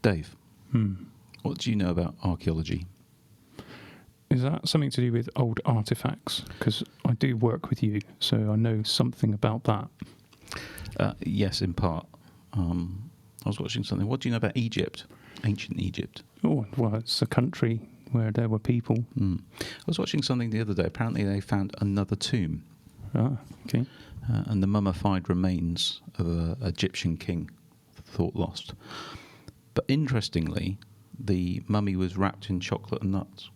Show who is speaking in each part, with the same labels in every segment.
Speaker 1: Dave, what do you know about archaeology?
Speaker 2: Is that something to do with old artefacts? Because I do work with you, so I know something about that.
Speaker 1: Yes, in part. I was watching something. What do you know about Egypt? Ancient Egypt.
Speaker 2: Oh, well, it's a country where there were people.
Speaker 1: I was watching something the other day. Apparently they found another tomb.
Speaker 2: Ah, okay.
Speaker 1: And the mummified remains of an Egyptian king, thought lost. But interestingly, the mummy was wrapped in chocolate and nuts.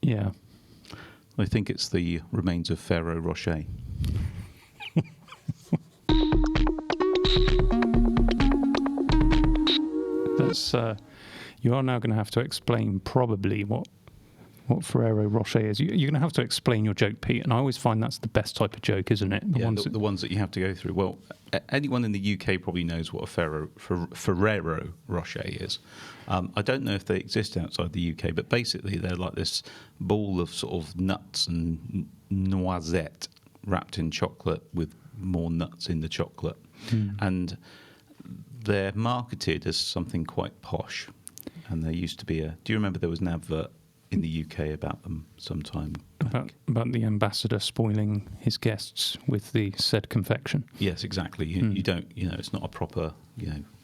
Speaker 2: Yeah.
Speaker 1: I think it's the remains of Pharaoh Rocher.
Speaker 2: That's you are now going to have to explain probably what Ferrero Rocher is. You're going to have to explain your joke, Pete, and I always find that's the best type of joke, isn't it?
Speaker 1: The ones that you have to go through. Well, anyone in the UK probably knows what a Ferrero Rocher is. I don't know if they exist outside the UK, but basically they're like this ball of sort of nuts and noisette wrapped in chocolate with more nuts in the chocolate. And they're marketed as something quite posh. And there used to be do you remember there was an advert in the UK about them sometime back?
Speaker 2: About the ambassador spoiling his guests with the said confection.
Speaker 1: Yes, exactly. You don't, it's not a proper,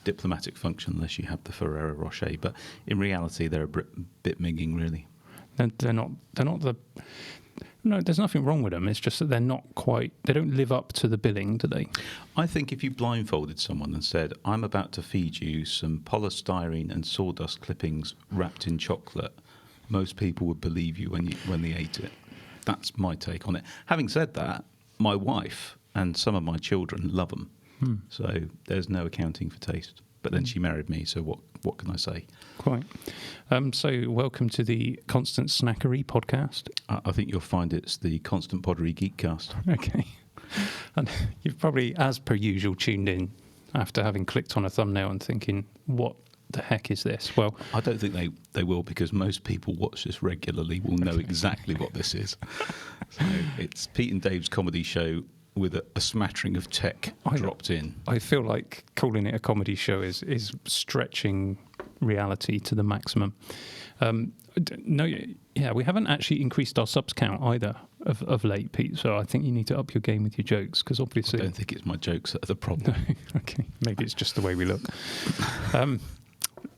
Speaker 1: diplomatic function unless you have the Ferrero Rocher. But in reality, they're a bit minging, really.
Speaker 2: They're not the... No, there's nothing wrong with them. It's just that they're not quite... They don't live up to the billing, do they?
Speaker 1: I think if you blindfolded someone and said, I'm about to feed you some polystyrene and sawdust clippings wrapped in chocolate, most people would believe you when they ate it. That's my take on it. Having said that, my wife and some of my children love them. So there's no accounting for taste. But then she married me, so what can I say?
Speaker 2: Quite. So welcome to the Constant Snackery podcast.
Speaker 1: I think you'll find it's the Constant Pottery Geekcast.
Speaker 2: Okay. And you've probably, as per usual, tuned in after having clicked on a thumbnail and thinking, what the heck is this? Well,
Speaker 1: I don't think they will, because most people watch this regularly will know exactly what this is. So it's Pete and Dave's comedy show with a smattering of tech dropped in.
Speaker 2: I feel like calling it a comedy show is stretching reality to the maximum. We haven't actually increased our subs count either of late, Pete, so I think you need to up your game with your jokes, because obviously...
Speaker 1: I don't think it's my jokes that are the problem.
Speaker 2: No, okay, maybe it's just the way we look.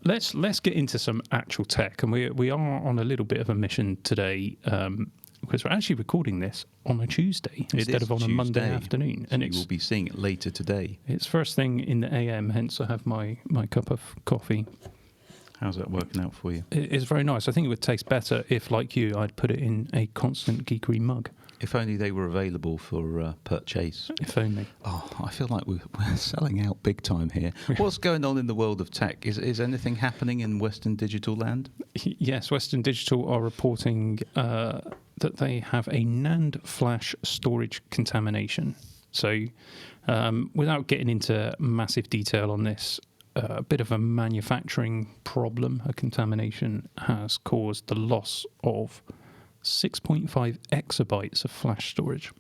Speaker 2: Let's get into some actual tech, and we are on a little bit of a mission today, because we're actually recording this on a Tuesday instead of on a Monday afternoon.
Speaker 1: So and you will be seeing it later today.
Speaker 2: It's first thing in the AM, hence I have my cup of coffee.
Speaker 1: How's that working out for you?
Speaker 2: It's very nice. I think it would taste better if, like you, I'd put it in a Constant Geekery mug.
Speaker 1: If only they were available for purchase.
Speaker 2: If only.
Speaker 1: Oh, I feel like we're selling out big time here. What's going on in the world of tech? Is anything happening in Western Digital land?
Speaker 2: Yes, Western Digital are reporting that they have a NAND flash storage contamination. So without getting into massive detail on this, a bit of a manufacturing problem, a contamination has caused the loss of 6.5 exabytes of flash storage.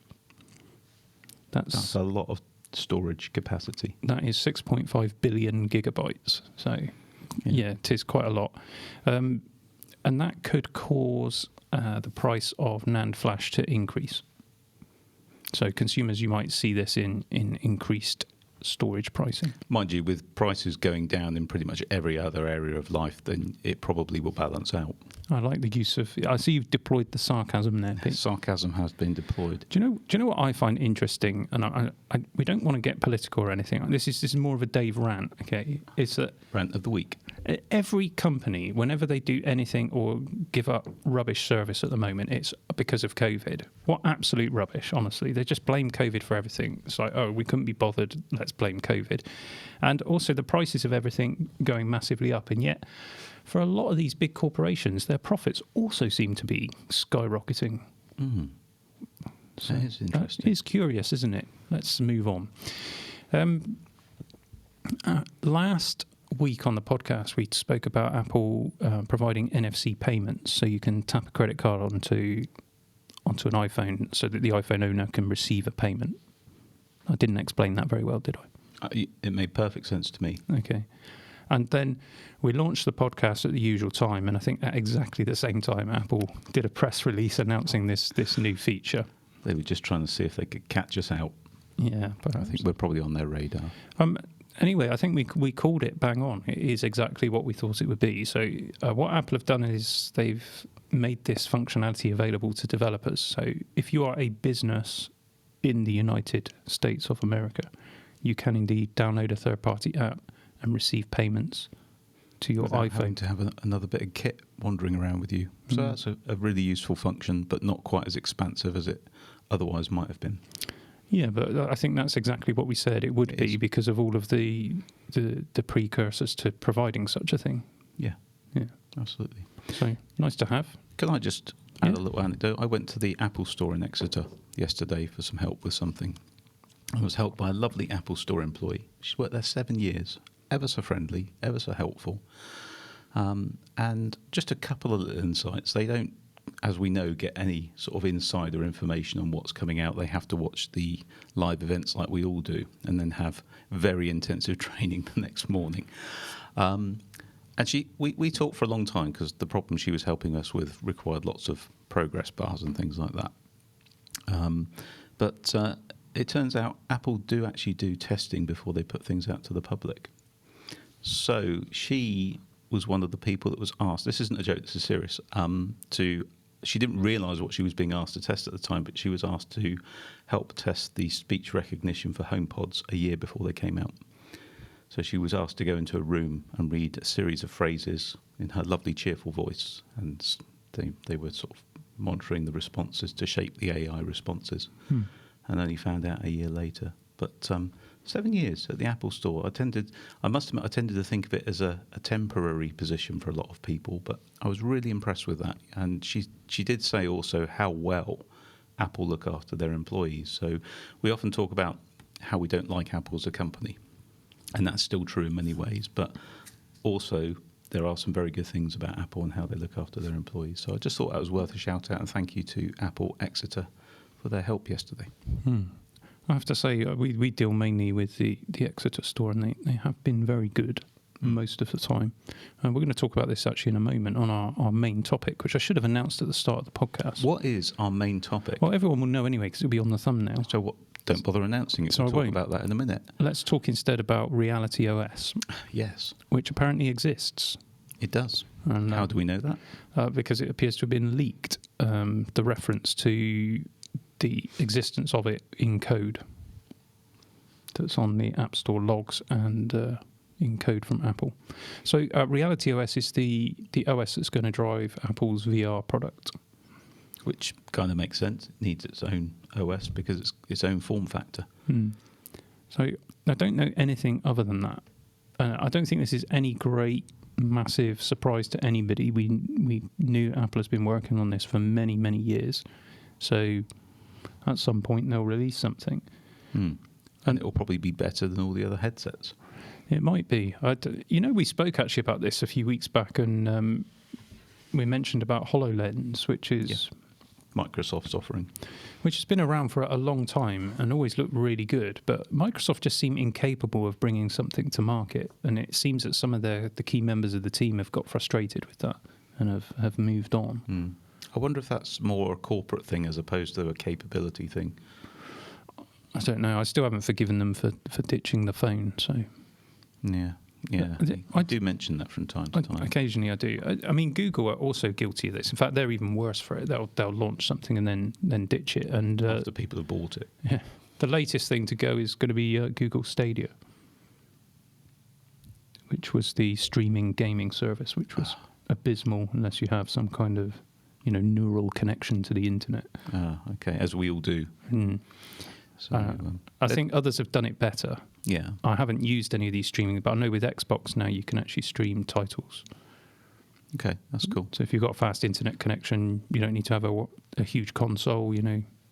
Speaker 2: That's
Speaker 1: a lot of storage capacity.
Speaker 2: That is 6.5 billion gigabytes. So, yeah, it is quite a lot. And that could cause the price of NAND flash to increase. So consumers, you might see this in increased storage pricing.
Speaker 1: Mind you, with prices going down in pretty much every other area of life, then it probably will balance out.
Speaker 2: I like the use of... I see you've deployed the sarcasm there, Pete.
Speaker 1: Sarcasm has been deployed.
Speaker 2: Do you know what I find interesting? And we don't want to get political or anything. This is more of a Dave rant, okay? It's that...
Speaker 1: Rant of the week.
Speaker 2: Every company, whenever they do anything or give up rubbish service at the moment, it's because of COVID. What absolute rubbish, honestly. They just blame COVID for everything. It's like, oh, we couldn't be bothered, let's blame COVID. And also the prices of everything going massively up. And yet, for a lot of these big corporations, their profits also seem to be skyrocketing.
Speaker 1: So that is interesting.
Speaker 2: That is curious, isn't it? Let's move on. Last week on the podcast, we spoke about Apple providing NFC payments, so you can tap a credit card onto an iPhone so that the iPhone owner can receive a payment. I didn't explain that very well, did I?
Speaker 1: It made perfect sense to me.
Speaker 2: Okay. And then we launched the podcast at the usual time, and I think at exactly the same time, Apple did a press release announcing this new feature.
Speaker 1: They were just trying to see if they could catch us out.
Speaker 2: Yeah, perhaps.
Speaker 1: I think we're probably on their radar.
Speaker 2: Anyway, I think we called it bang on. It is exactly what we thought it would be. So what Apple have done is they've made this functionality available to developers. So if you are a business in the United States of America, you can indeed download a third-party app and receive payments to your
Speaker 1: Without
Speaker 2: iPhone.
Speaker 1: having to have another bit of kit wandering around with you. So that's a really useful function, but not quite as expansive as it otherwise might have been.
Speaker 2: Yeah, but I think that's exactly what we said it would be because of all of the precursors to providing such a thing.
Speaker 1: Yeah,
Speaker 2: Yeah,
Speaker 1: absolutely.
Speaker 2: so nice to have.
Speaker 1: Can I just add a little anecdote? I went to the Apple store in Exeter yesterday for some help with something. I was helped by a lovely Apple store employee. She's worked there 7 years. Ever so friendly, ever so helpful. And just a couple of little insights. They don't, as we know, get any sort of insider information on what's coming out. They have to watch the live events like we all do and then have very intensive training the next morning. And we talked for a long time because the problem she was helping us with required lots of progress bars and things like that. But it turns out Apple do actually do testing before they put things out to the public. So she was one of the people that was asked, this isn't a joke, this is serious, she didn't realise what she was being asked to test at the time, but she was asked to help test the speech recognition for HomePods a year before they came out. So she was asked to go into a room and read a series of phrases in her lovely, cheerful voice, and they were sort of monitoring the responses to shape the AI responses, and only found out a year later. But 7 years at the Apple Store. I must admit, I tended to think of it as a temporary position for a lot of people, but I was really impressed with that. And she did say also how well Apple look after their employees. So we often talk about how we don't like Apple as a company, and that's still true in many ways. But also, there are some very good things about Apple and how they look after their employees. So I just thought that was worth a shout out, and thank you to Apple Exeter for their help yesterday.
Speaker 2: I have to say, we deal mainly with the Exeter store, and they have been very good most of the time. We're going to talk about this actually in a moment on our main topic, which I should have announced at the start of the podcast.
Speaker 1: What is our main topic?
Speaker 2: Well, everyone will know anyway because it'll be on the thumbnail.
Speaker 1: So what? Don't bother announcing it.
Speaker 2: So
Speaker 1: we'll talk about that in a minute.
Speaker 2: Let's talk instead about Reality OS.
Speaker 1: Yes.
Speaker 2: Which apparently exists.
Speaker 1: It does.
Speaker 2: And,
Speaker 1: how do we know that?
Speaker 2: Because it appears to have been leaked, the reference to the existence of it in code that's on the App Store logs and in code from Apple. So Reality OS is the OS that's going to drive Apple's VR product.
Speaker 1: Which kind of makes sense. It needs its own OS because it's its own form factor.
Speaker 2: So I don't know anything other than that. I don't think this is any great, massive surprise to anybody. We knew Apple has been working on this for many, many years. So at some point they'll release something.
Speaker 1: And it will probably be better than all the other headsets.
Speaker 2: It might be. We spoke actually about this a few weeks back, and we mentioned about HoloLens, which is
Speaker 1: Microsoft's offering,
Speaker 2: which has been around for a long time and always looked really good. But Microsoft just seemed incapable of bringing something to market, and it seems that some of the key members of the team have got frustrated with that and have moved on.
Speaker 1: I wonder if that's more a corporate thing as opposed to a capability thing.
Speaker 2: I don't know. I still haven't forgiven them for ditching the phone. So
Speaker 1: yeah. I do mention that from time to time.
Speaker 2: Occasionally I do. I mean, Google are also guilty of this. In fact, they're even worse for it. They'll launch something and then ditch it. And
Speaker 1: after people have bought it.
Speaker 2: Yeah. The latest thing to go is going to be Google Stadia, which was the streaming gaming service, which was abysmal unless you have some kind of neural connection to the internet.
Speaker 1: Okay, as we all do. So,
Speaker 2: I think others have done it better.
Speaker 1: Yeah.
Speaker 2: I haven't used any of these streaming, but I know with Xbox now you can actually stream titles.
Speaker 1: Okay, that's cool.
Speaker 2: So if you've got a fast internet connection, you don't need to have a huge console,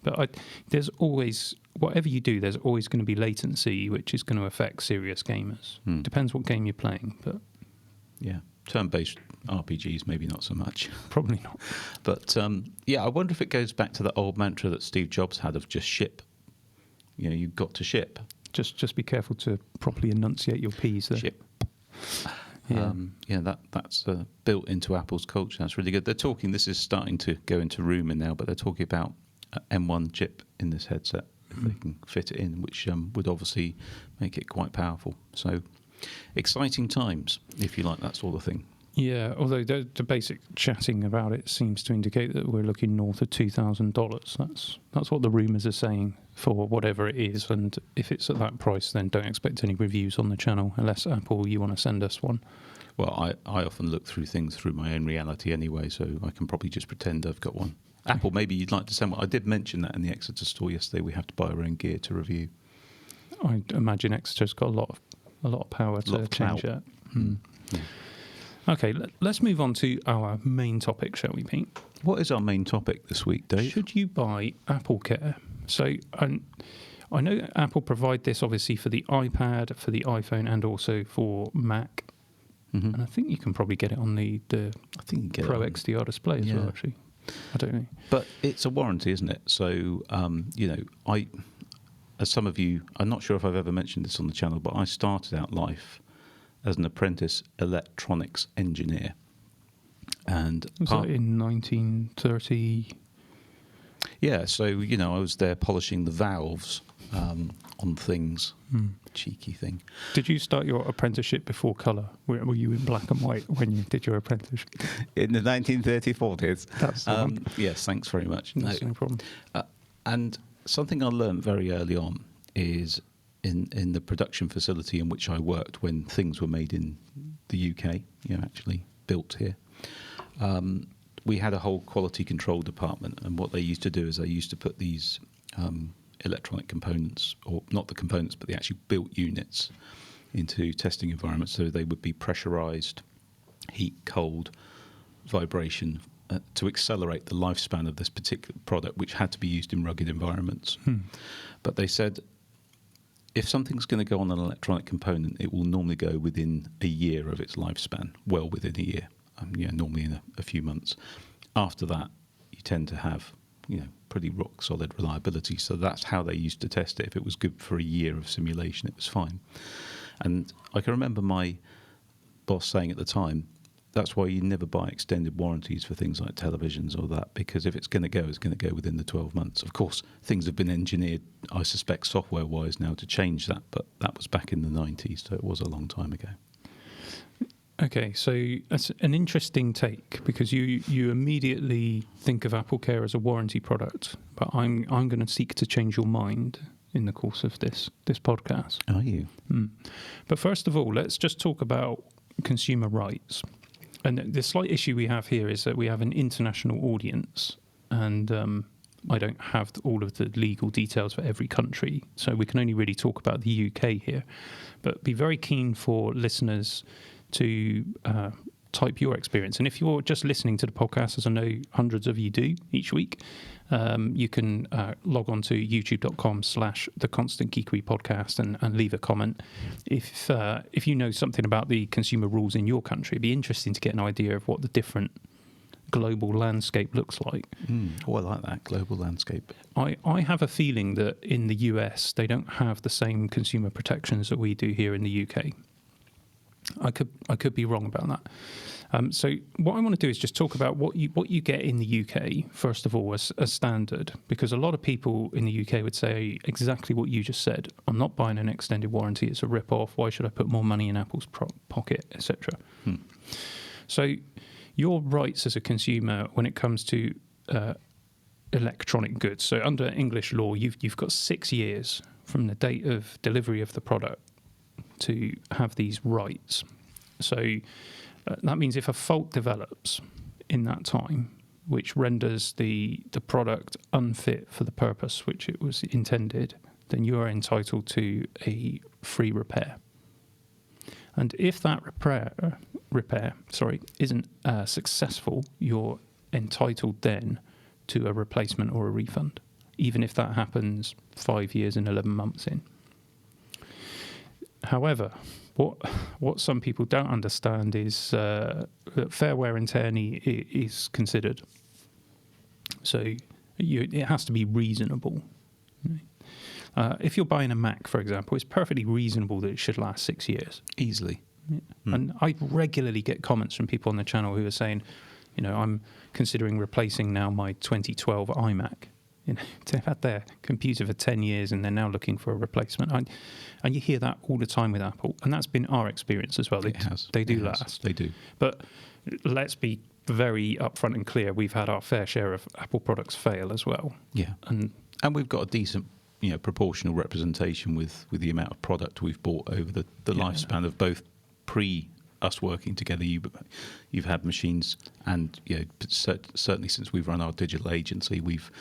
Speaker 2: But there's always, whatever you do, there's always going to be latency, which is going to affect serious gamers. Depends what game you're playing, but...
Speaker 1: Yeah, turn-based RPGs, maybe not so much.
Speaker 2: Probably not.
Speaker 1: But, I wonder if it goes back to the old mantra that Steve Jobs had of just ship. You've got to ship.
Speaker 2: Just be careful to properly enunciate your P's there.
Speaker 1: Chip.
Speaker 2: Yeah.
Speaker 1: That's built into Apple's culture. That's really good. They're talking. This is starting to go into rumour now, but they're talking about M1 chip in this headset if they can fit it in, which would obviously make it quite powerful. So exciting times, if you like that sort of thing.
Speaker 2: Yeah, although the basic chatting about it seems to indicate that we're looking north of $2,000. That's what the rumours are saying for whatever it is, and if it's at that price, then don't expect any reviews on the channel, unless Apple, you want to send us one.
Speaker 1: Well, I often look through things through my own reality anyway, so I can probably just pretend I've got one. Apple, maybe you'd like to send one. I did mention that in the Exeter store yesterday. We have to buy our own gear to review.
Speaker 2: I imagine Exeter's got a lot of power to change that.
Speaker 1: Yeah.
Speaker 2: Okay, let's move on to our main topic, shall we, Pete?
Speaker 1: What is our main topic this week, Dave?
Speaker 2: Should you buy AppleCare? So I know Apple provide this obviously for the iPad, for the iPhone, and also for Mac.
Speaker 1: Mm-hmm.
Speaker 2: And I think you can probably get it on the
Speaker 1: I think you get
Speaker 2: Pro
Speaker 1: it on.
Speaker 2: XDR display as well, actually. I don't know.
Speaker 1: But it's a warranty, isn't it? So, as some of you, I'm not sure if I've ever mentioned this on the channel, but I started out life as an apprentice electronics engineer. And
Speaker 2: Was that in 1930?
Speaker 1: Yeah, so, I was there polishing the valves on things. Cheeky thing.
Speaker 2: Did you start your apprenticeship before colour? Were you in black and white when you did your apprenticeship?
Speaker 1: In the 1930s.
Speaker 2: That's the one.
Speaker 1: Yes, thanks very much.
Speaker 2: That's no problem.
Speaker 1: And something I learned very early on is in the production facility in which I worked when things were made in the UK, actually built here. We had a whole quality control department, and what they used to do is they used to put these electronic components, or not the components, but the actually built units into testing environments. So they would be pressurized, heat, cold, vibration, to accelerate the lifespan of this particular product, which had to be used in rugged environments. But they said, if something's going to go on an electronic component, it will normally go within a year of its lifespan, well within a year, normally in a few months. After that, you tend to have, pretty rock solid reliability. So that's how they used to test it. If it was good for a year of simulation, it was fine. And I can remember my boss saying at the time, that's why you never buy extended warranties for things like televisions or that, because if it's going to go, it's going to go within the 12 months. Of course, things have been engineered, I suspect, software-wise now to change that, but that was back in the 90s, so it was a long time ago.
Speaker 2: Okay, so that's an interesting take, because you immediately think of AppleCare as a warranty product, but I'm going to seek to change your mind in the course of this podcast.
Speaker 1: Are you?
Speaker 2: But first of all, let's just talk about consumer rights. And the slight issue we have here is that we have an international audience, and I don't have all of the legal details for every country, so we can only really talk about the UK here. But be very keen for listeners to type your experience. And if you're just listening to the podcast, as I know hundreds of you do each week, you can log on to youtube.com/theconstantgeekery podcast and leave a comment. If you know something about the consumer rules in your country, it'd be interesting to get an idea of what the different global landscape looks like.
Speaker 1: Oh, I like that, global landscape.
Speaker 2: I have a feeling that in the US, they don't have the same consumer protections that we do here in the UK. I could be wrong about that. So what I want to do is just talk about what you get in the UK, first of all, as standard, because a lot of people in the UK would say exactly what you just said. I'm not buying an extended warranty. It's a rip-off. Why should I put more money in Apple's pocket, etc.? So your rights as a consumer when it comes to electronic goods. So under English law, you've got 6 years from the date of delivery of the product to have these rights. So that means if a fault develops in that time, which renders the product unfit for the purpose which it was intended, then you are entitled to a free repair. And if that repair isn't successful, you're entitled then to a replacement or a refund, even if that happens 5 years and 11 months in. However, what some people don't understand is that fair wear and tear is considered. So it has to be reasonable. If you're buying a Mac, for example, it's perfectly reasonable that it should last 6 years.
Speaker 1: Easily.
Speaker 2: Yeah. And I regularly get comments from people on the channel who are saying, I'm considering replacing now my 2012 iMac. They've had their computer for 10 years and they're now looking for a replacement. And you hear that all the time with Apple. And that's been our experience as well. They do last.
Speaker 1: They do.
Speaker 2: But let's be very upfront and clear. We've had our fair share of Apple products fail as well.
Speaker 1: Yeah. And we've got a decent proportional representation with the amount of product we've bought over the lifespan of both us working together. You've had machines, and certainly since we've run our digital agency, we've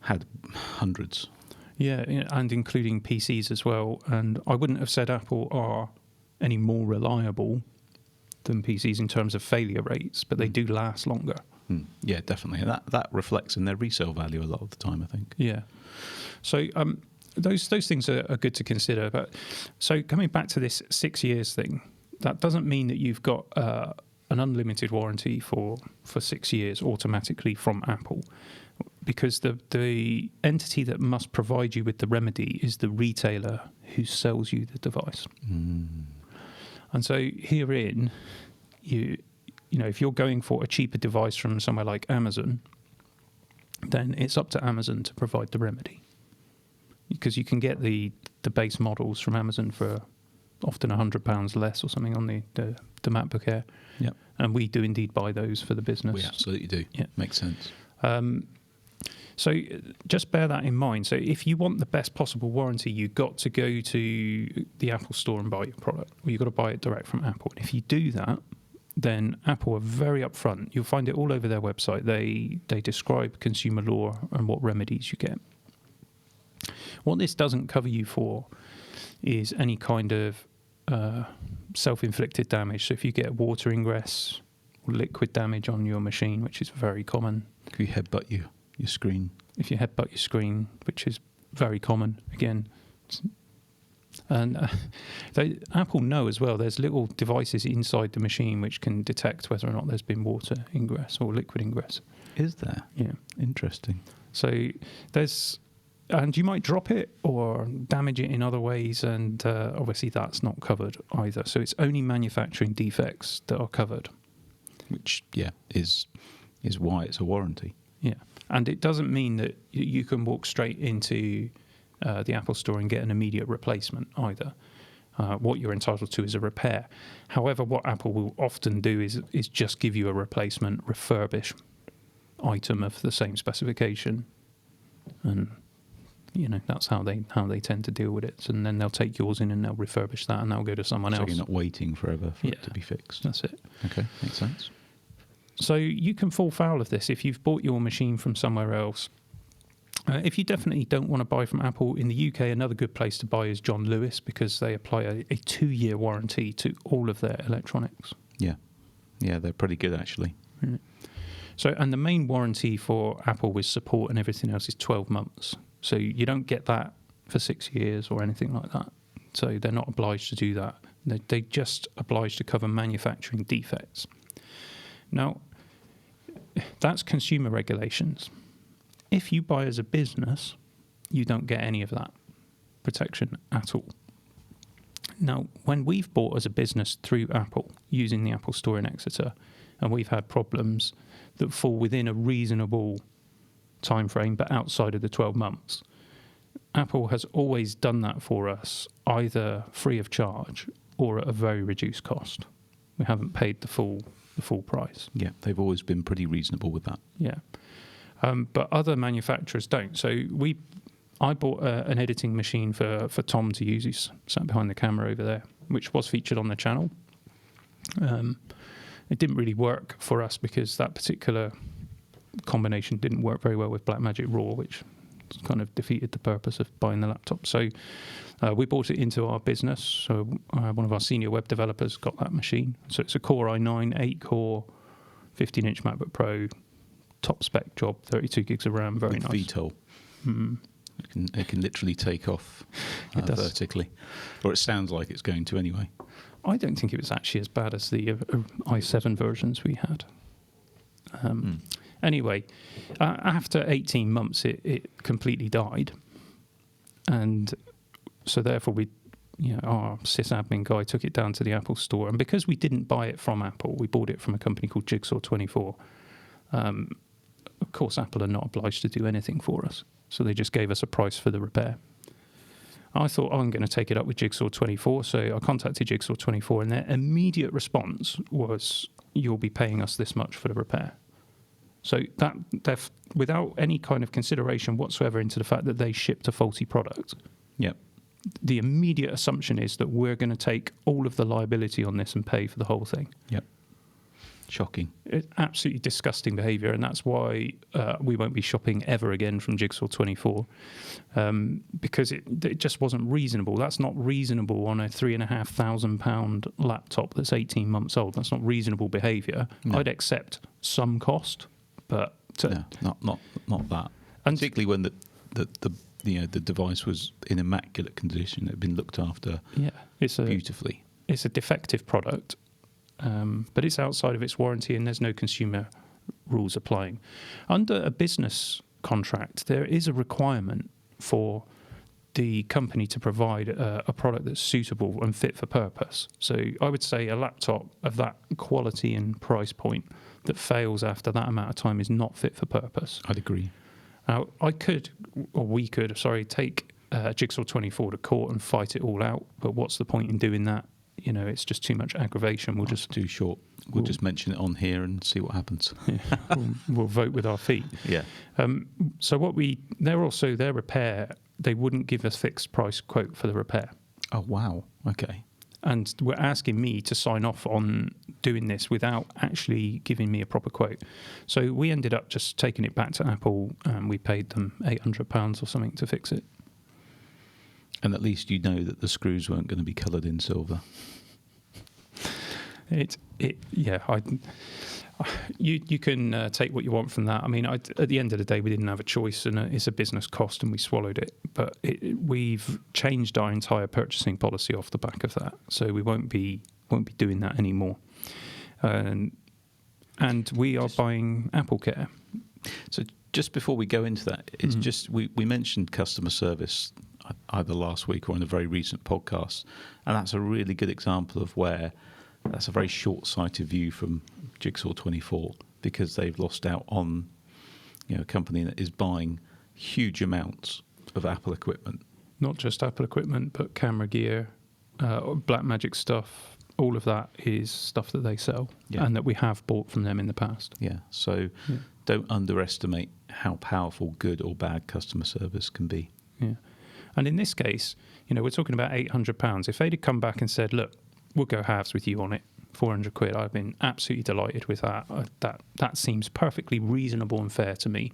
Speaker 1: had hundreds.
Speaker 2: Yeah, and including PCs as well. And I wouldn't have said Apple are any more reliable than PCs in terms of failure rates, but they do last longer.
Speaker 1: Yeah, definitely. And that reflects in their resale value a lot of the time, I think.
Speaker 2: Yeah. So those things are good to consider. But so coming back to this 6 years thing, that doesn't mean that you've got an unlimited warranty for 6 years automatically from Apple, because the entity that must provide you with the remedy is the retailer who sells you the device. And so herein, if you're going for a cheaper device from somewhere like Amazon, then it's up to Amazon to provide the remedy, because you can get the base models from Amazon for often £100 less or something on the MacBook Air.
Speaker 1: Yep.
Speaker 2: And we do indeed buy those for the business.
Speaker 1: We absolutely do.
Speaker 2: Yeah.
Speaker 1: Makes sense.
Speaker 2: So just bear that in mind. So if you want the best possible warranty, you've got to go to the Apple Store and buy your product, or you've got to buy it direct from Apple. And if you do that, then Apple are very upfront. You'll find it all over their website. They describe consumer law and what remedies you get. What this doesn't cover you for is any kind of self-inflicted damage. So if you get water ingress or liquid damage on your machine, which is very common.
Speaker 1: If you headbutt your screen.
Speaker 2: If you headbutt your screen, which is very common, again. And Apple know as well, there's little devices inside the machine which can detect whether or not there's been water ingress or liquid ingress.
Speaker 1: Is there?
Speaker 2: Yeah.
Speaker 1: Interesting.
Speaker 2: So and you might drop it or damage it in other ways, and obviously that's not covered either. So it's only manufacturing defects that are covered.
Speaker 1: Which, is why it's a warranty.
Speaker 2: Yeah. And it doesn't mean that you can walk straight into the Apple Store and get an immediate replacement either. What you're entitled to is a repair. However, what Apple will often do is just give you a replacement refurbished item of the same specification, and that's how they tend to deal with it. And then they'll take yours in and they'll refurbish that, and that'll go to someone else.
Speaker 1: So you're not waiting forever for it to be fixed.
Speaker 2: That's it.
Speaker 1: Okay, makes sense.
Speaker 2: So you can fall foul of this if you've bought your machine from somewhere else. If you definitely don't want to buy from Apple, in the UK, another good place to buy is John Lewis, because they apply a 2-year warranty to all of their electronics.
Speaker 1: Yeah, they're pretty good actually.
Speaker 2: So, and the main warranty for Apple with support and everything else is 12 months. So you don't get that for 6 years or anything like that. So they're not obliged to do that. They just obliged to cover manufacturing defects. Now, that's consumer regulations. If you buy as a business, you don't get any of that protection at all. Now, when we've bought as a business through Apple, using the Apple Store in Exeter, and we've had problems that fall within a reasonable time frame but outside of the 12 months, Apple has always done that for us, either free of charge or at a very reduced cost. We haven't paid the full price.
Speaker 1: Yeah, they've always been pretty reasonable with that.
Speaker 2: Yeah. But other manufacturers don't. So I bought an editing machine for Tom to use. He's sat behind the camera over there, which was featured on the channel. It didn't really work for us because that particular combination didn't work very well with Blackmagic Raw, which kind of defeated the purpose of buying the laptop. So we bought it into our business. So one of our senior web developers got that machine. So it's a Core i9, 8-core, 15-inch MacBook Pro, top spec job, 32 gigs of RAM, very nice.
Speaker 1: VTOL. It can literally take off vertically, or it sounds like it's going to anyway.
Speaker 2: I don't think it was actually as bad as the i7 versions we had. Anyway, after 18 months, it completely died. And So therefore, our sysadmin guy took it down to the Apple store, and because we didn't buy it from Apple, we bought it from a company called Jigsaw24. Of course, Apple are not obliged to do anything for us, so they just gave us a price for the repair. I thought, I'm going to take it up with Jigsaw24, so I contacted Jigsaw24, and their immediate response was, you'll be paying us this much for the repair. So that without any kind of consideration whatsoever into the fact that they shipped a faulty product.
Speaker 1: Yep.
Speaker 2: The immediate assumption is that we're going to take all of the liability on this and pay for the whole thing.
Speaker 1: Yep. Shocking.
Speaker 2: It's absolutely disgusting behaviour, and that's why we won't be shopping ever again from Jigsaw24, because it just wasn't reasonable. That's not reasonable on a £3,500 laptop that's 18 months old. That's not reasonable behaviour.
Speaker 1: No.
Speaker 2: I'd accept some cost, but
Speaker 1: no, not that. And particularly when the device was in immaculate condition, it had been looked after beautifully. It's
Speaker 2: a defective product. But it's outside of its warranty and there's no consumer rules applying. Under a business contract, there is a requirement for the company to provide a product that's suitable and fit for purpose. So I would say a laptop of that quality and price point that fails after that amount of time is not fit for purpose.
Speaker 1: I'd agree.
Speaker 2: Now, we could take Jigsaw24 to court and fight it all out, but what's the point in doing that? It's just too much aggravation.
Speaker 1: It's too short. We'll just mention it on here and see what happens.
Speaker 2: Yeah, we'll vote with our feet.
Speaker 1: Yeah.
Speaker 2: So their repair, they wouldn't give us fixed price quote for the repair.
Speaker 1: Oh, wow. Okay.
Speaker 2: And were asking me to sign off on doing this without actually giving me a proper quote. So we ended up just taking it back to Apple, and we paid them £800 or something to fix it.
Speaker 1: And at least you know that the screws weren't going to be coloured in silver. You can take what you want from that. I mean, at the end of the day, we didn't have a choice, and it's a business cost, and we swallowed it. But we've changed our entire purchasing policy off the back of that, so we won't be doing that anymore. And we are buying AppleCare. So just before we go into that, it's just we mentioned customer service either last week or in a very recent podcast, and that's a really good example of where that's a very short-sighted view from Jigsaw24, because they've lost out on a company that is buying huge amounts of Apple equipment.
Speaker 2: Not just Apple equipment, but camera gear, Blackmagic stuff. All of that is stuff that they sell and that we have bought from them in the past.
Speaker 1: Yeah, so don't underestimate how powerful good or bad customer service can be.
Speaker 2: Yeah. And in this case, we're talking about £800. If they'd have come back and said, look, we'll go halves with you on it, £400, I've been absolutely delighted with that. That seems perfectly reasonable and fair to me.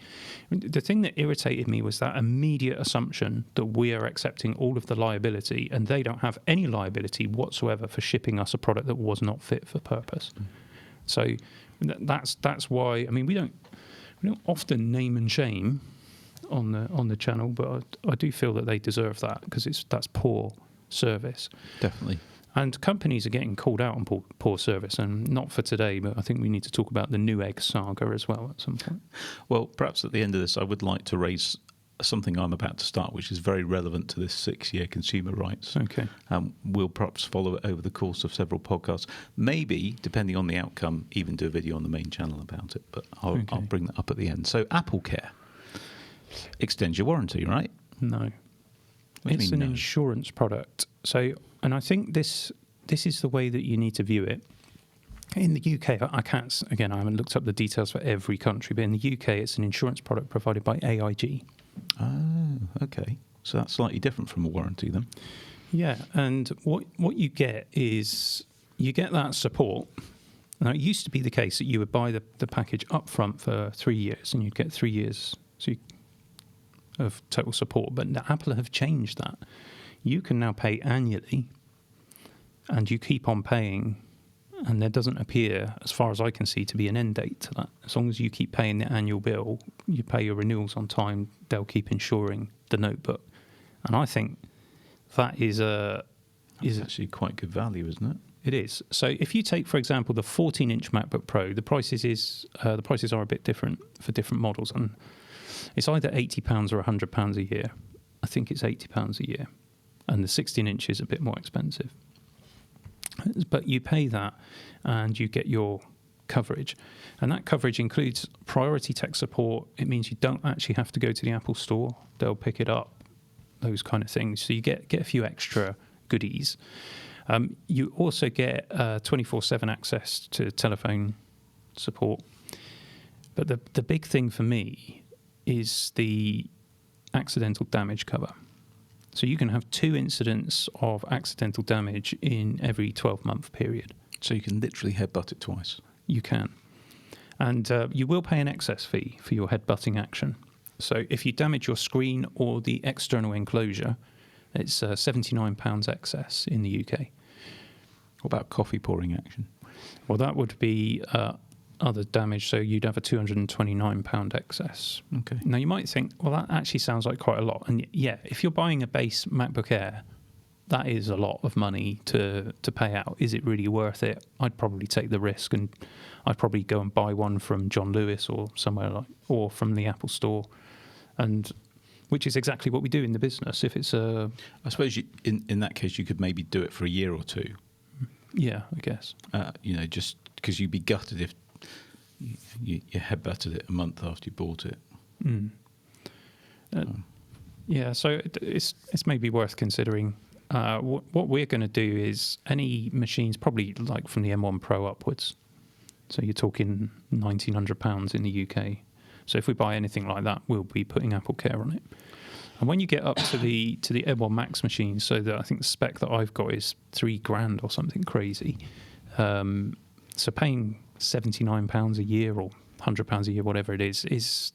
Speaker 2: The thing that irritated me was that immediate assumption that we are accepting all of the liability and they don't have any liability whatsoever for shipping us a product that was not fit for purpose. So that's why, I mean, we don't often name and shame on the channel, but I do feel that they deserve that, because that's poor service.
Speaker 1: Definitely.
Speaker 2: And companies are getting called out on poor service, and not for today, but I think we need to talk about the Newegg saga as well at some point.
Speaker 1: Well, perhaps at the end of this, I would like to raise something I'm about to start, which is very relevant to this 6-year consumer rights.
Speaker 2: Okay.
Speaker 1: We'll perhaps follow it over the course of several podcasts. Maybe, depending on the outcome, even do a video on the main channel about it, but I'll bring that up at the end. So AppleCare extends your warranty, right?
Speaker 2: No. It's an insurance product. So, and I think this is the way that you need to view it. In the UK, I haven't looked up the details for every country, but in the UK, it's an insurance product provided by AIG.
Speaker 1: Oh, okay. So that's slightly different from a warranty then.
Speaker 2: Yeah, and what you get is you get that support. Now, it used to be the case that you would buy the package up front for 3 years, and you'd get 3 years of total support. But Apple have changed that. You can now pay annually, and you keep on paying, and there doesn't appear, as far as I can see, to be an end date to that. As long as you keep paying the annual bill, you pay your renewals on time, they'll keep insuring the notebook. And I think that is
Speaker 1: actually quite good value, isn't it?
Speaker 2: It is. So if you take, for example, the 14-inch MacBook Pro, the prices are a bit different for different models, and it's either £80 or £100 a year. I think it's £80 a year. and the 16-inch is a bit more expensive. But you pay that, and you get your coverage, and that coverage includes priority tech support. It means you don't actually have to go to the Apple Store; they'll pick it up, those kind of things. So you get a few extra goodies. You also get 24/7 access to telephone support. But the big thing for me is the accidental damage cover. So you can have 2 incidents of accidental damage in every 12-month period.
Speaker 1: So you can literally headbutt it twice.
Speaker 2: You can. And you will pay an excess fee for your headbutting action. So if you damage your screen or the external enclosure, it's £79 excess in the UK.
Speaker 1: What about coffee pouring action?
Speaker 2: Well, that would be other damage, so you'd have a £229 excess.
Speaker 1: Okay.
Speaker 2: Now, you might think, well, that actually sounds like quite a lot. And yeah, if you're buying a base MacBook Air, that is a lot of money to pay out. Is it really worth it? I'd probably take the risk, and I'd probably go and buy one from John Lewis or somewhere or from the Apple Store, and which is exactly what we do in the business. If it's a,
Speaker 1: I suppose in that case you could maybe do it for a year or two.
Speaker 2: Yeah, I guess.
Speaker 1: Just because you'd be gutted if you headbutted it a month after you bought it.
Speaker 2: Mm. Yeah, so it's maybe worth considering. What we're going to do is any machines, probably like from the M1 Pro upwards. So you're talking £1,900 in the UK. So if we buy anything like that, we'll be putting AppleCare on it. And when you get up to the M1 Max machines, so that I think the spec that I've got is £3,000 or something crazy. So paying £79 a year or £100 a year, whatever it is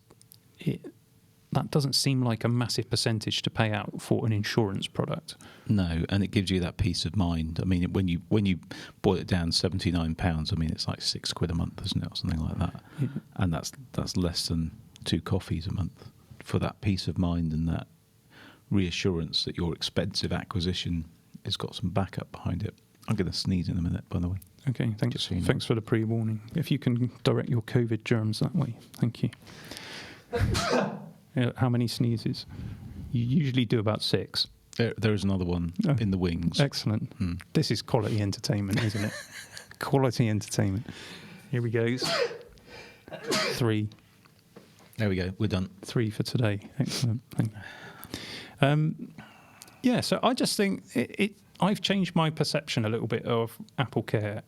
Speaker 2: that doesn't seem like a massive percentage to pay out for an insurance product.
Speaker 1: No, and it gives you that peace of mind. I mean, when you boil it down, £79. I mean, it's like £6 a month, isn't it, or something like that? Yeah. And that's less than 2 coffees a month for that peace of mind and that reassurance that your expensive acquisition has got some backup behind it. I'm going to sneeze in a minute, by the way.
Speaker 2: Okay, thanks. So thanks for the pre-warning. If you can direct your COVID germs that way, thank you. How many sneezes? You usually do about 6.
Speaker 1: There is another one in the wings.
Speaker 2: Excellent. This is quality entertainment, isn't it? Quality entertainment. Here we go. 3.
Speaker 1: There we go. We're done.
Speaker 2: 3 for today. Excellent. Thank you. Yeah, so I just think I've changed my perception a little bit of AppleCare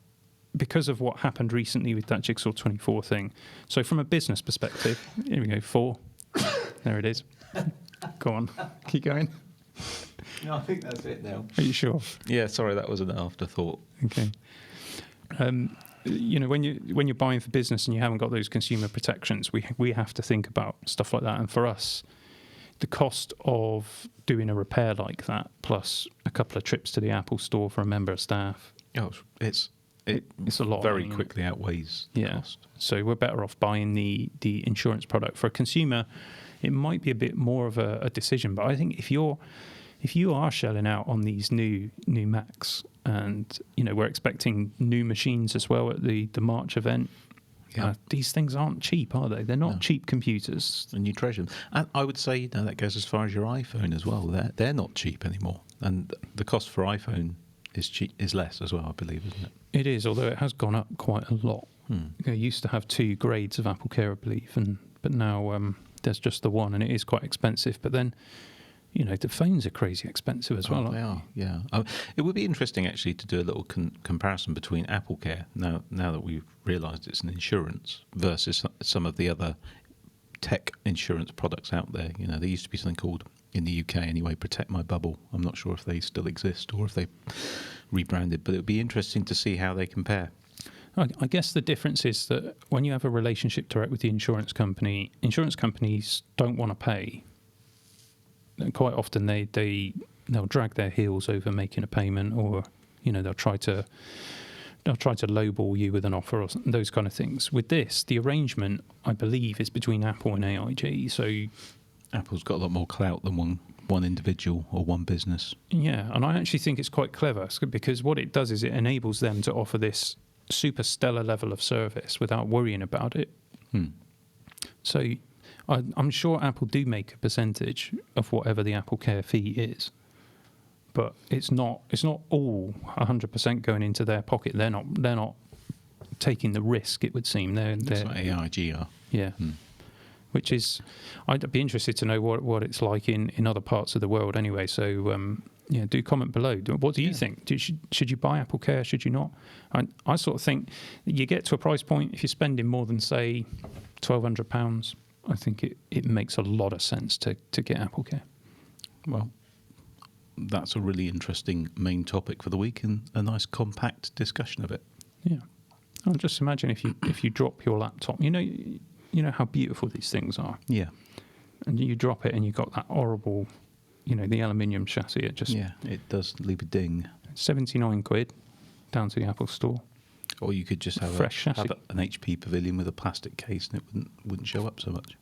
Speaker 2: because of what happened recently with that Jigsaw 24 thing. So from a business perspective, here we go, 4. There it is. Go on. Keep going.
Speaker 1: No, I think that's it now.
Speaker 2: Are you sure?
Speaker 1: Yeah, sorry, that was an afterthought.
Speaker 2: Okay. When you're buying for business and you haven't got those consumer protections, we have to think about stuff like that. And for us, the cost of doing a repair like that, plus a couple of trips to the Apple Store for a member of staff,
Speaker 1: it's
Speaker 2: a lot.
Speaker 1: Very quickly outweighs the cost.
Speaker 2: So we're better off buying the insurance product. For a consumer, it might be a bit more of a decision, but I think if you are shelling out on these new Macs, and we're expecting new machines as well at the March event. Yeah. These things aren't cheap, are they? They're not cheap computers.
Speaker 1: And you treasure them. And I would say that goes as far as your iPhone as well. They're not cheap anymore. And the cost for iPhone is less as well, I believe, isn't it?
Speaker 2: It is, although it has gone up quite a lot. You used to have 2 grades of AppleCare, I believe, but now there's just the one, and it is quite expensive. But then, the phones are crazy expensive as well.
Speaker 1: They are, yeah. It would be interesting, actually, to do a little comparison between AppleCare, now that we've realised it's an insurance, versus some of the other tech insurance products out there. There used to be something called, in the UK anyway, Protect My Bubble. I'm not sure if they still exist or if they rebranded, but it would be interesting to see how they compare.
Speaker 2: I guess the difference is that when you have a relationship direct with the insurance companies don't want to pay. And quite often they'll drag their heels over making a payment, or they'll try to lowball you with an offer or those kind of things. With this, the arrangement, I believe, is between Apple and AIG. So
Speaker 1: Apple's got a lot more clout than one individual or one business.
Speaker 2: Yeah, and I actually think it's quite clever, because what it does is it enables them to offer this super stellar level of service without worrying about it. So I'm sure Apple do make a percentage of whatever the AppleCare fee is, but it's not all 100% going into their pocket. They're not taking the risk. It would seem
Speaker 1: That's what AIG are.
Speaker 2: Yeah. Which is, I'd be interested to know what it's like in other parts of the world anyway. So, do comment below. What do you think? Should you buy AppleCare? Should you not? I sort of think you get to a price point, if you're spending more than, say, £1,200, I think it makes a lot of sense to get AppleCare.
Speaker 1: Well, that's a really interesting main topic for the week and a nice compact discussion of it.
Speaker 2: Yeah. I'll just imagine if you drop your laptop, you know how beautiful these things are.
Speaker 1: Yeah.
Speaker 2: And you drop it and you've got that horrible, the aluminium chassis. It
Speaker 1: does leave a ding.
Speaker 2: 79 quid down to the Apple Store.
Speaker 1: Or you could just have
Speaker 2: fresh chassis.
Speaker 1: Have an HP Pavilion with a plastic case and it wouldn't show up so much.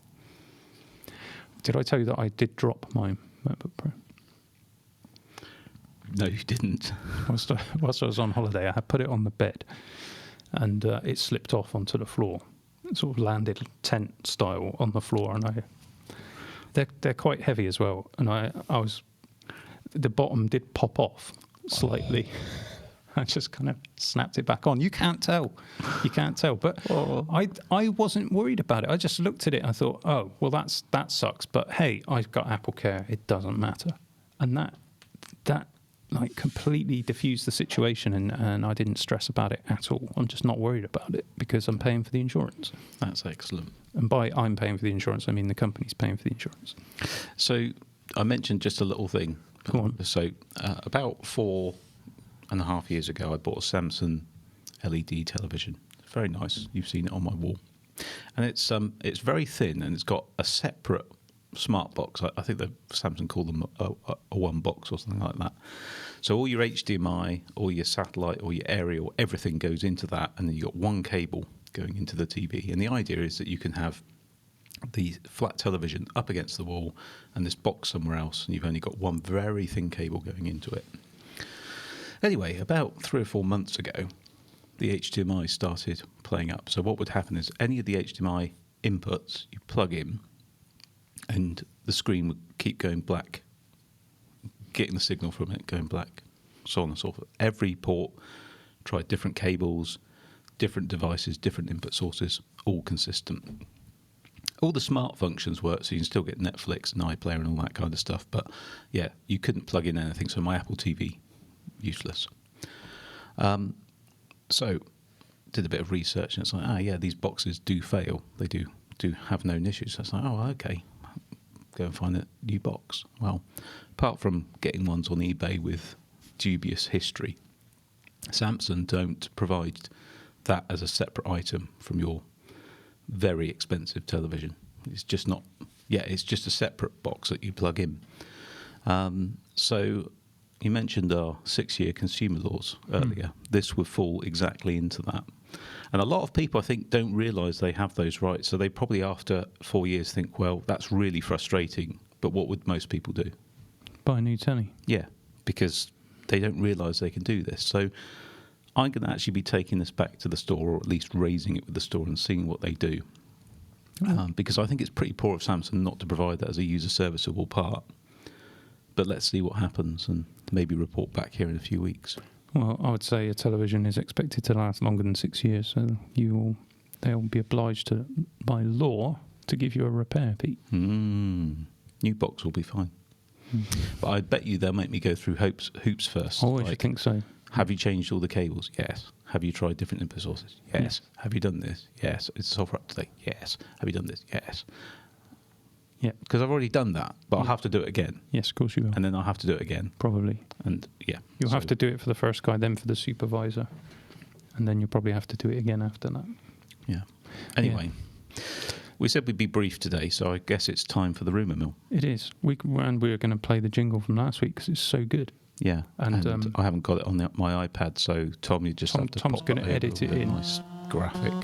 Speaker 2: Did I tell you that I did drop my MacBook Pro?
Speaker 1: No, you didn't.
Speaker 2: Whilst I was on holiday, I had put it on the bed and it slipped off onto the floor. It sort of landed tent style on the floor, and they're quite heavy as well. And the bottom did pop off slightly. I just kind of snapped it back on. You can't tell, But I wasn't worried about it. I just looked at it and I thought, oh, well, that sucks. But hey, I've got AppleCare. It doesn't matter. And that like completely diffused the situation, and I didn't stress about it at all. I'm just not worried about it because I'm paying for the insurance.
Speaker 1: That's excellent.
Speaker 2: And by I'm paying for the insurance, I mean the company's paying for the insurance.
Speaker 1: So I mentioned just a little thing.
Speaker 2: Go on.
Speaker 1: So about 4.5 years ago, I bought a Samsung LED television. Very nice. You've seen it on my wall. And it's very thin, and it's got a separate smart box. I think the Samsung call them a one box or something like that. So all your HDMI, all your satellite, all your aerial, everything goes into that, and then you've got one cable going into the TV. And the idea is that you can have the flat television up against the wall and this box somewhere else, and you've only got one very thin cable going into it. Anyway, about 3 or 4 months ago, the HDMI started playing up. So what would happen is any of the HDMI inputs you plug in, and the screen would keep going black, getting the signal from it, going black, so on and so forth. Every port tried different cables, different devices, different input sources, all consistent. All the smart functions work, so you can still get Netflix and iPlayer and all that kind of stuff. But yeah, you couldn't plug in anything. So my Apple TV, useless. So did a bit of research, and it's like, these boxes do fail. They do have known issues. So it's like, okay. Go and find a new box. Well, apart from getting ones on eBay with dubious history, Samsung don't provide that as a separate item from your very expensive television. It's just not. Yeah, it's just a separate box that you plug in. So you mentioned our 6-year consumer laws earlier. This would fall exactly into that. And a lot of people, I think, don't realise they have those rights. So they probably, after 4 years, think, well, that's really frustrating. But what would most people do?
Speaker 2: Buy a new telly.
Speaker 1: Yeah, because they don't realise they can do this. So I'm going to actually be taking this back to the store, or at least raising it with the store and seeing what they do. Because I think it's pretty poor of Samsung not to provide that as a user serviceable part. But let's see what happens and maybe report back here in a few weeks.
Speaker 2: Well, I would say a television is expected to last longer than 6 years, so they'll be obliged to, by law, to give you a repair, Pete.
Speaker 1: New box will be fine. But I bet you they'll make me go through hoops first.
Speaker 2: Oh, I think so.
Speaker 1: Have you changed all the cables? Yes. Have you tried different input sources? Yes. Yeah. Have you done this? Yes. Is the software up to date? Yes. Have you done this? Yes. Yeah, because I've already done that, but I'll have to do it again.
Speaker 2: Yes, of course you will.
Speaker 1: And then I'll have to do it again.
Speaker 2: Probably.
Speaker 1: And yeah.
Speaker 2: You'll have to do it for the first guy, then for the supervisor. And then you'll probably have to do it again after that.
Speaker 1: Yeah. Anyway, we said we'd be brief today, so I guess it's time for the Rumour Mill.
Speaker 2: It is. We're going to play the jingle from last week because it's so good.
Speaker 1: Yeah. And I haven't got it on my iPad, so Tom, you just have to
Speaker 2: Tom's going to edit it in.
Speaker 1: Nice graphic.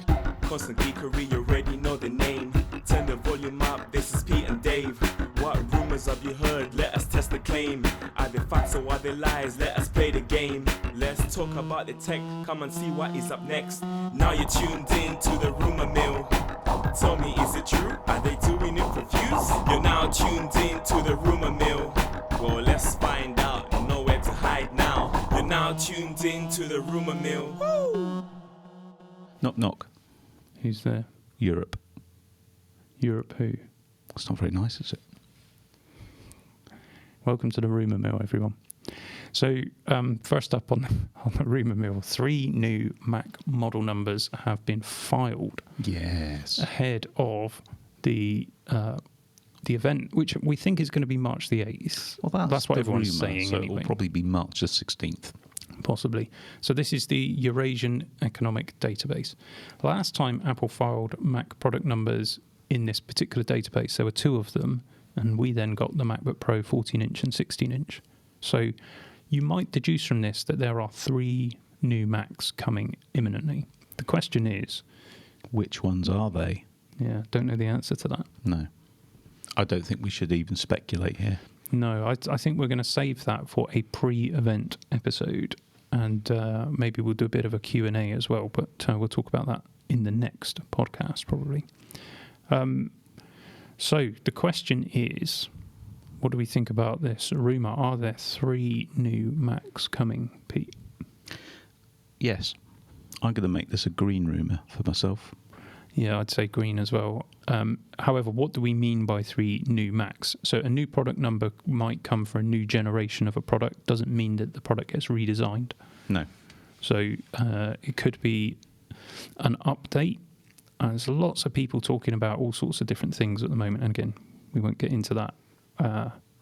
Speaker 3: Constant geekery, you already know the name. Turn the volume up, this is Pete and Dave. What rumours have you heard? Let us test the claim. Are they facts or are they lies? Let us play the game. Let's talk about the tech, come and see what is up next. Now you're tuned in to the Rumour Mill. Tell me, is it true? Are they doing it for views? You're now tuned in to the Rumour Mill. Well, let's find out. Nowhere You're now tuned in to the Rumour Mill.
Speaker 1: Knock, knock.
Speaker 2: Who's there?
Speaker 1: Europe.
Speaker 2: Europe who?
Speaker 1: That's not very nice, is it?
Speaker 2: Welcome to the Rumour Mill, everyone. So, first up on the Rumour Mill, 3 new Mac model numbers have been filed
Speaker 1: Yes.
Speaker 2: ahead of the event, which we think is going to be March the 8th.
Speaker 1: Well,
Speaker 2: that's what
Speaker 1: the
Speaker 2: everyone's
Speaker 1: rumour,
Speaker 2: saying
Speaker 1: so
Speaker 2: anyway.
Speaker 1: it'll probably be March the 16th.
Speaker 2: Possibly. So this is the Eurasian Economic Database. Last time Apple filed Mac product numbers in this particular database, there were 2 of them, and we then got the MacBook Pro 14-inch and 16-inch. So you might deduce from this that there are 3 new Macs coming imminently. The question is...
Speaker 1: Which ones are they?
Speaker 2: Yeah, don't know the answer to that.
Speaker 1: No. I don't think we should even speculate here.
Speaker 2: No, I think we're going to save that for a pre-event episode, and maybe we'll do a bit of a Q&A as well, but we'll talk about that in the next podcast probably. So the question is, what do we think about this rumour? Are there 3 new Macs coming, Pete?
Speaker 1: Yes. I'm going to make this a green rumour for myself.
Speaker 2: Yeah, I'd say green as well. However, what do we mean by 3 new Macs? So a new product number might come for a new generation of a product. Doesn't mean that the product gets redesigned.
Speaker 1: No.
Speaker 2: So it could be an update. There's lots of people talking about all sorts of different things at the moment. And again, we won't get into that.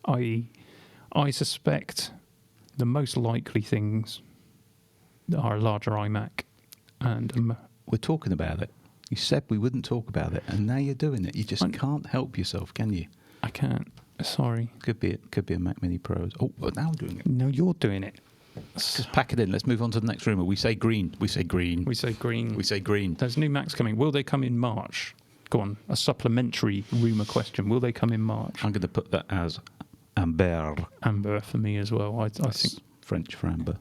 Speaker 2: I suspect the most likely things are a larger iMac. And
Speaker 1: we're talking about it. You said we wouldn't talk about it, and now you're doing it. You just can't help yourself, can you?
Speaker 2: I can't. Sorry.
Speaker 1: Could be a Mac Mini Pro. Oh, but now I'm doing it.
Speaker 2: No, you're doing it.
Speaker 1: Just pack it in. Let's move on to the next rumour. We say green. We say green.
Speaker 2: We say green.
Speaker 1: We say green.
Speaker 2: There's new Macs coming. Will they come in March? Go on. A supplementary rumour question. Will they come in March?
Speaker 1: I'm going to put that as amber.
Speaker 2: Amber for me as well. I think.
Speaker 1: French for amber.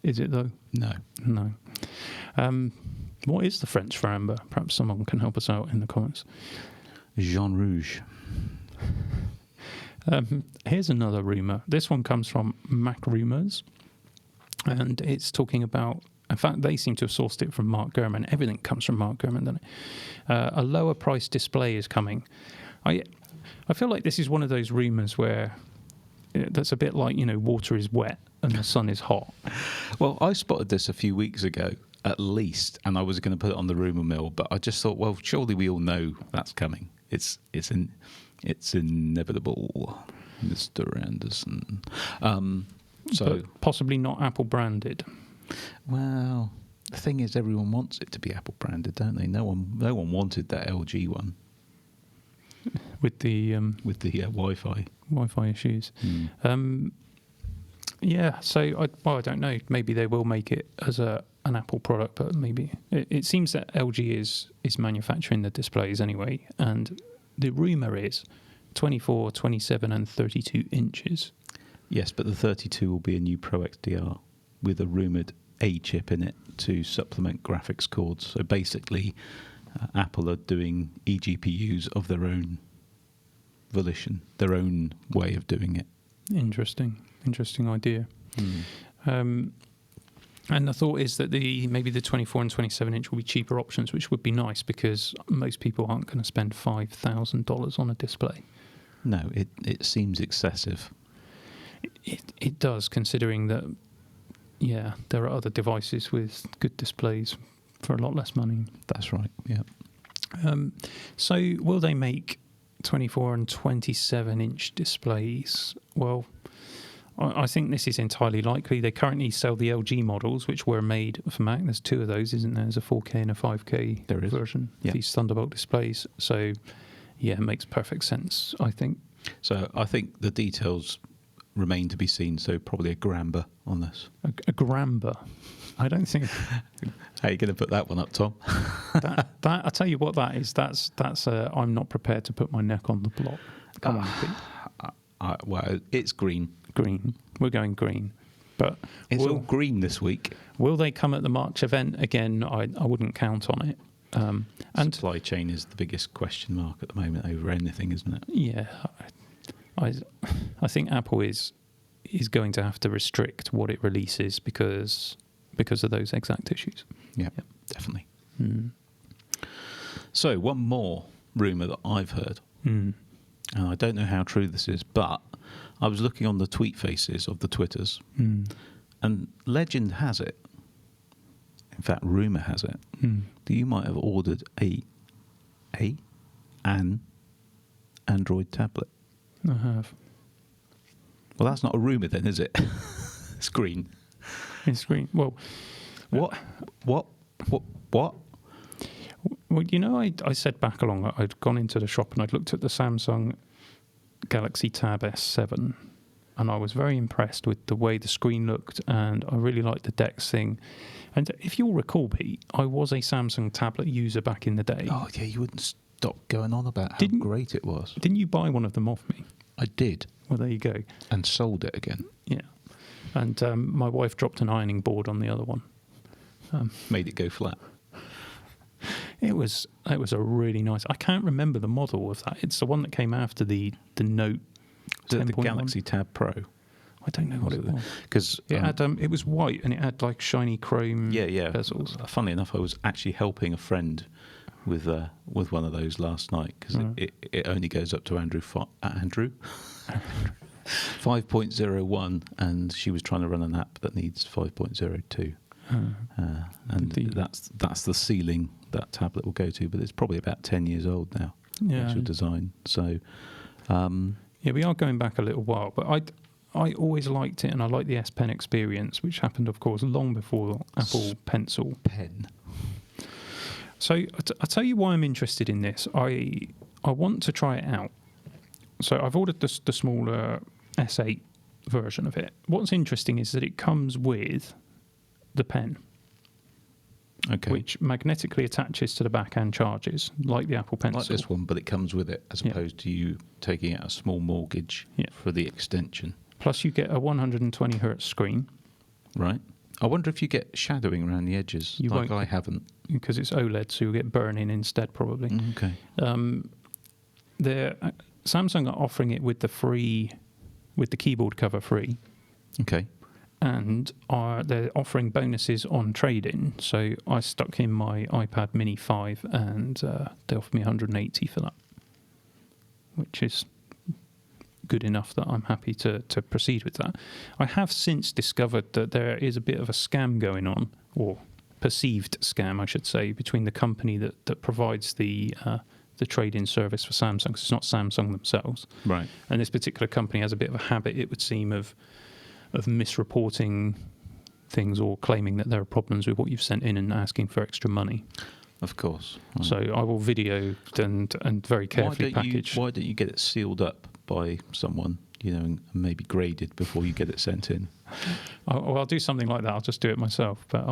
Speaker 2: Is it though?
Speaker 1: No.
Speaker 2: No. What is the French for amber? Perhaps someone can help us out in the comments.
Speaker 1: Jean Rouge.
Speaker 2: Here's another rumour. This one comes from Mac Rumours, and it's talking about... In fact, they seem to have sourced it from Mark Gurman. Everything comes from Mark Gurman, doesn't it? A lower price display is coming. I feel like this is one of those rumours where that's a bit like, water is wet and the sun is hot.
Speaker 1: Well, I spotted this a few weeks ago, at least, and I was going to put it on the Rumour Mill, but I just thought, well, surely we all know that's coming. It's inevitable, Mr. Anderson.
Speaker 2: But possibly not Apple branded.
Speaker 1: Well, the thing is, everyone wants it to be Apple branded, don't they? No one wanted that LG one
Speaker 2: With the
Speaker 1: Wi-Fi
Speaker 2: issues. Yeah, so I don't know. Maybe they will make it as an Apple product, but maybe it seems that LG is manufacturing the displays anyway, and the rumour is 24, 27 and 32 inches.
Speaker 1: Yes, but the 32 will be a new Pro XDR with a rumoured A chip in it to supplement graphics cards. So basically, Apple are doing eGPUs of their own volition, their own way of doing it.
Speaker 2: Interesting idea. And the thought is that maybe the 24 and 27 inch will be cheaper options, which would be nice because most people aren't going to spend $5,000 on a display.
Speaker 1: No, it seems excessive.
Speaker 2: It does, considering that, yeah, there are other devices with good displays for a lot less money.
Speaker 1: That's right, yeah.
Speaker 2: So will they make 24 and 27 inch displays? Well, I think this is entirely likely. They currently sell the LG models, which were made for Mac. There's 2 of those, isn't there? There's a 4K and a 5K version of these Thunderbolt displays. So, yeah, it makes perfect sense, I think.
Speaker 1: So I think the details remain to be seen, so probably a Gramba on this.
Speaker 2: A Gramba? I don't think...
Speaker 1: How are you going to put that one up, Tom?
Speaker 2: that I'll tell you what that is. That's I'm not prepared to put my neck on the block. Come on, Pete.
Speaker 1: Well, it's green.
Speaker 2: Green. We're going green. But
Speaker 1: it's all green this week.
Speaker 2: Will they come at the March event? Again, I wouldn't count on it. And
Speaker 1: supply chain is the biggest question mark at the moment over anything, isn't it?
Speaker 2: Yeah. I think Apple is is going to have to restrict what it releases because of those exact issues.
Speaker 1: Yeah, definitely. So one more rumour that I've heard, and I don't know how true this is, but I was looking on the tweet faces of the Twitters, and legend has it, in fact rumour has it, that you might have ordered an Android tablet.
Speaker 2: I have.
Speaker 1: Well, that's not a rumour then, is it? It's green.
Speaker 2: It's green. Well,
Speaker 1: What?
Speaker 2: Well, you know, I said back along, I'd gone into the shop and I'd looked at the Samsung Galaxy Tab S7, and I was very impressed with the way the screen looked, and I really liked the DeX thing. And if you'll recall, Pete, I was a Samsung tablet user back in the day.
Speaker 1: Oh, yeah, you wouldn't stop going on about how great it was.
Speaker 2: Didn't you buy one of them off me?
Speaker 1: I did.
Speaker 2: Well, there you go.
Speaker 1: And sold it again.
Speaker 2: Yeah. And my wife dropped an ironing board on the other one.
Speaker 1: Made it go flat.
Speaker 2: It was a really nice. I can't remember the model of that. It's the one that came after the Note.
Speaker 1: The Galaxy Tab Pro.
Speaker 2: I don't know what it was.
Speaker 1: Because
Speaker 2: it was white and it had like shiny chrome bezels.
Speaker 1: Funnily enough, I was actually helping a friend with one of those last night because it only goes up to Andrew 5.01, and she was trying to run an app that needs 5.02. And that's the ceiling that tablet will go to, but it's probably about 10 years old now.
Speaker 2: Yeah.
Speaker 1: Actual design. So
Speaker 2: we are going back a little while, but I always liked it, and I like the S Pen experience, which happened, of course, long before Apple Pencil.
Speaker 1: Pen.
Speaker 2: So I'll tell you why I'm interested in this. I want to try it out. So I've ordered the smaller S8 version of it. What's interesting is that it comes with the pen, which magnetically attaches to the back and charges, like the Apple Pencil.
Speaker 1: Like this one, but it comes with it, as opposed to you taking out a small mortgage for the extension.
Speaker 2: Plus you get a 120 hertz screen.
Speaker 1: Right. I wonder if you get shadowing around the edges.
Speaker 2: You won't.
Speaker 1: I haven't.
Speaker 2: Because it's OLED, so you'll get burn-in instead, probably.
Speaker 1: Okay.
Speaker 2: Samsung are offering it with the keyboard cover free.
Speaker 1: Okay.
Speaker 2: And they're offering bonuses on trade-in. So I stuck in my iPad Mini 5, and they offered me 180 for that, which is good enough that I'm happy to proceed with that. I have since discovered that there is a bit of a scam going on, or perceived scam, I should say, between the company that provides the trade-in service for Samsung, because it's not Samsung themselves.
Speaker 1: Right.
Speaker 2: And this particular company has a bit of a habit, it would seem, of misreporting things or claiming that there are problems with what you've sent in and asking for extra money.
Speaker 1: Of course. Right.
Speaker 2: So I will video and very carefully package.
Speaker 1: Why don't you get it sealed up by someone, and maybe graded before you get it sent in?
Speaker 2: I'll do something like that. I'll just do it myself. But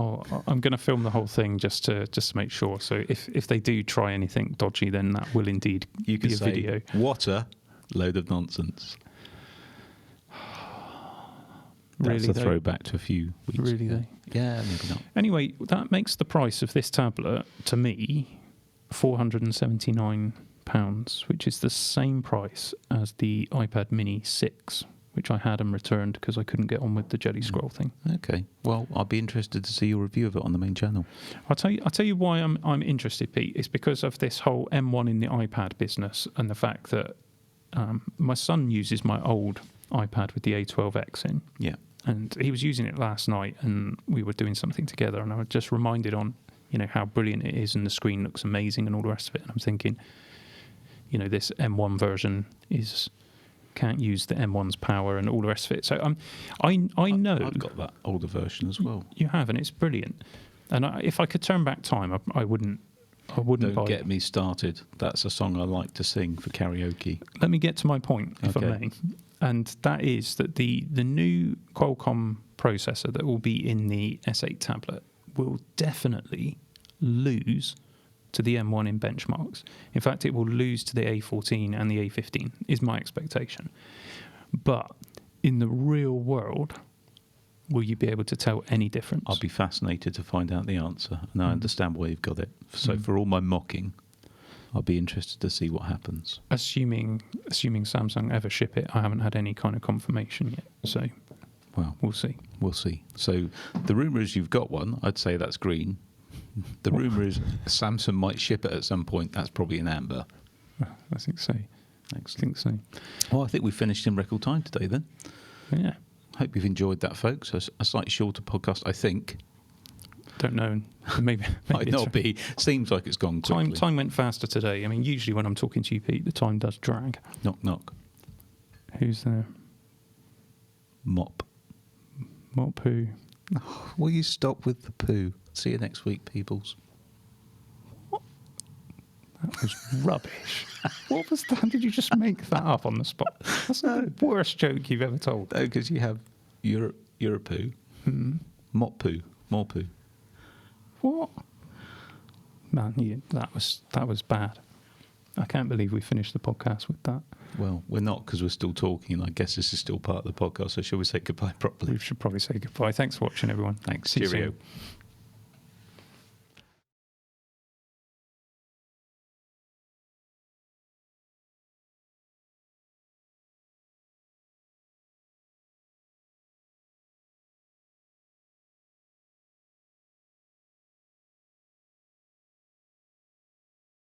Speaker 2: I'm going to film the whole thing just to make sure. So if they do try anything dodgy, then that will indeed be a video.
Speaker 1: What a load of nonsense. That's
Speaker 2: Really,
Speaker 1: a throwback to a few weeks
Speaker 2: really
Speaker 1: ago. Yeah, maybe not.
Speaker 2: Anyway, that makes the price of this tablet, to me, £479, which is the same price as the iPad Mini 6, which I had and returned because I couldn't get on with the Jelly Scroll thing.
Speaker 1: Okay. Well, I'll be interested to see your review of it on the main channel.
Speaker 2: I'll tell you why I'm interested, Pete. It's because of this whole M1 in the iPad business, and the fact that my son uses my old iPad with the A12X in.
Speaker 1: Yeah.
Speaker 2: And he was using it last night, and we were doing something together, and I was just reminded on, how brilliant it is, and the screen looks amazing and all the rest of it. And I'm thinking, this M1 version can't use the M1's power and all the rest of it. So I know
Speaker 1: I've got that older version as well.
Speaker 2: You have, and it's brilliant. And if I could turn back time, I wouldn't.
Speaker 1: Don't get me started. That's a song I like to sing for karaoke.
Speaker 2: Let me get to my point, if I may. And that is that the new Qualcomm processor that will be in the S8 tablet will definitely lose to the M1 in benchmarks. In fact, it will lose to the A14 and the A15, is my expectation. But in the real world, will you be able to tell any difference?
Speaker 1: I'll be fascinated to find out the answer. And I understand why you've got it. So for all my mocking, I'll be interested to see what happens.
Speaker 2: Assuming Samsung ever ship it, I haven't had any kind of confirmation yet. So,
Speaker 1: Well,
Speaker 2: we'll see.
Speaker 1: we'll see. So the rumour is you've got one. I'd say that's green. The rumour is Samsung might ship it at some point. That's probably an amber.
Speaker 2: I think so.
Speaker 1: Excellent.
Speaker 2: So.
Speaker 1: Well, I think we finished in record time today then.
Speaker 2: Yeah.
Speaker 1: Hope you've enjoyed that, folks. A slightly shorter podcast, I think.
Speaker 2: Don't know. Maybe
Speaker 1: Might not be. Seems like it's gone quickly.
Speaker 2: Time went faster today. I mean, usually when I'm talking to you, Pete, the time does drag.
Speaker 1: Knock, knock.
Speaker 2: Who's there?
Speaker 1: Mop.
Speaker 2: Mop who?
Speaker 1: Will you stop with the poo? See you next week, peoples.
Speaker 2: That was rubbish. What was that? Did you just make that up on the spot? That's the worst joke you've ever told.
Speaker 1: No, because you have you're a poo. Mop poo. More poo.
Speaker 2: What? Man, that was bad. I can't believe we finished the podcast with that.
Speaker 1: Well, we're not because we're still talking, and I guess this is still part of the podcast, so shall we say goodbye properly?
Speaker 2: We should probably say goodbye. Thanks for watching, everyone.
Speaker 1: Thanks.
Speaker 2: See you
Speaker 1: Cheerio.
Speaker 2: soon.